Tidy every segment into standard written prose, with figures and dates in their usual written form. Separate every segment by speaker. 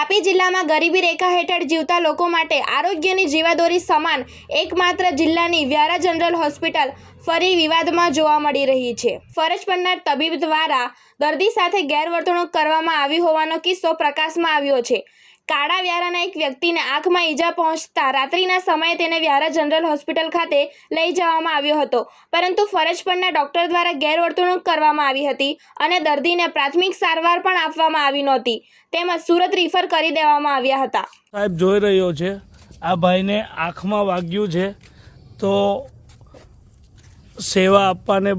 Speaker 1: તાપી જિલ્લામાં ગરીબી રેખા હેઠળ જીવતા લોકો માટે આરોગ્યની જીવાદોરી સમાન એકમાત્ર જિલ્લાની વ્યારા જનરલ હોસ્પિટલ ફરી વિવાદમાં જોવા મળી રહી છે। ફરજ પરના તબીબ દ્વારા દર્દી સાથે ગેરવર્તણૂક કરવામાં આવી હોવાનો કિસ્સો પ્રકાશમાં આવ્યો છે। કાળા વ્યારાના એક વ્યક્તિને આંખમાં ઈજા પહોંચતા રાત્રિના સમયે તેને વ્યારા જનરલ હોસ્પિટલ ખાતે લઈ જવામાં આવ્યો હતો, પરંતુ ફરજ પરના ડૉક્ટર દ્વારા ગેરવર્તણૂક કરવામાં આવી હતી અને દર્દીને પ્રાથમિક સારવાર પણ આપવામાં આવી નહોતી, તેમજ સુરત રિફર કરી દેવામાં આવ્યા હતા।
Speaker 2: સાહેબ જોઈ રહ્યો છે, આ ભાઈને આંખમાં વાગ્યું છે, તો સેવા આપવાને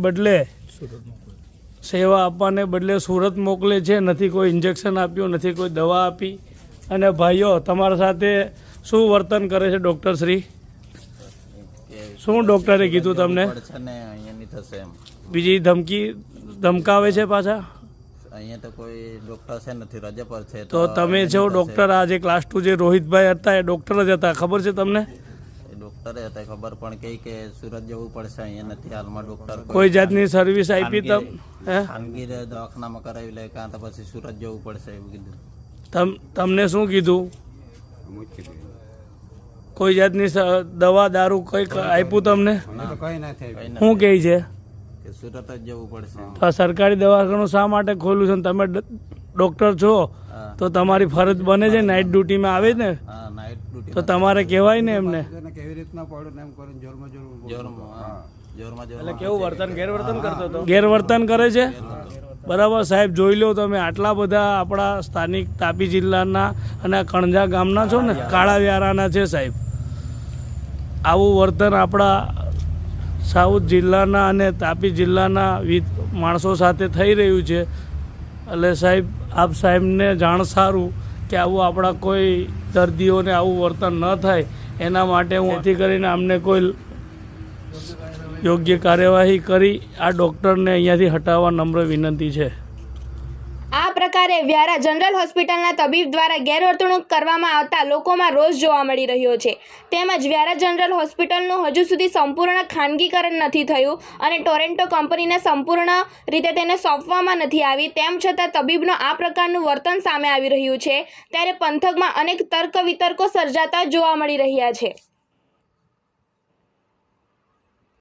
Speaker 2: બદલે સુરત મોકલે છે। નથી કોઈ ઇન્જેક્શન આપ્યું, નથી કોઈ દવા આપી। અને ભાઈઓ તમારા સાથે શું વર્તન કરે છે ડૉક્ટર શ્રી? શું ડૉક્ટરે કીધું તમને? બીજી ધમકાવે છે પાછા?
Speaker 3: અહીંયા તો કોઈ ડૉક્ટર છે નથી, રજા પર છે।
Speaker 2: તો તમે છો ડૉક્ટર? આ જે ક્લાસ 2 જે રોહિતભાઈ હતા એ ડૉક્ટર જ હતા, ખબર છે તમને?
Speaker 3: ડૉક્ટરે હતા ખબર, પણ કે સુરત જવું પડશે, અહીંયા નથી હાલમાં ડૉક્ટર।
Speaker 2: કોઈ જાતની સર્વિસ આપી
Speaker 3: ખાનગી દવાખાનામાં કરાવી લે, કાં તો પછી સુરત જવું પડશે એવું કીધું।
Speaker 2: તમને શું કીધું? કોઈ જાતની દવા દારૂ કઈ આપ્યું તમને? શું કહે છે?
Speaker 3: સુરત જ જવું પડશે।
Speaker 2: તો સરકારી દવાખાનું શા માટે ખોલ્યું છે? તમે ડૉક્ટર છો તો તમારી ફરજ બને છે, નાઇટ ડ્યુટીમાં આવે ને, તો તમારે કહેવાય ને એમને। કેવું વર્તન? ગેરવર્તન કરતો હતો? ગેરવર્તન કરે છે, બરાબર। સાહેબ જોઈ લો તમે, આટલા બધા આપણા સ્થાનિક તાપી જિલ્લાના અને કણજા ગામના છો ને, કાળા વ્યારાના છે સાહેબ। આવું વર્તન આપણા સાઉથ જિલ્લાના અને તાપી જિલ્લાના માણસો સાથે થઈ રહ્યું છે। એટલે સાહેબ, આપ સાહેબને જાણ સારું કે આવું આપણા કોઈ દર્દીઓને આવું વર્તન ન થાય, એના માટે હું એથી કરીને અમને કોઈ યોગ્ય કાર્યવાહી કરી આ ડૉક્ટરને અહીંયાથી હટાવવા નમ્ર વિનંતી છે।
Speaker 1: આ પ્રકારે વ્યારા જનરલ હોસ્પિટલના તબીબ દ્વારા ગેરવર્તણૂક કરવામાં આવતા લોકોમાં રોષ જોવા મળી રહ્યો છે। તેમજ વ્યારા જનરલ હોસ્પિટલનું હજુ સુધી સંપૂર્ણ ખાનગીકરણ નથી થયું અને ટોરેન્ટો કંપનીને સંપૂર્ણ રીતે તેને સોંપવામાં નથી આવી, તેમ છતાં તબીબનું આ પ્રકારનું વર્તન સામે આવી રહ્યું છે, ત્યારે પંથકમાં અનેક તર્ક વિતર્કો સર્જાતા જોવા મળી રહ્યા છે।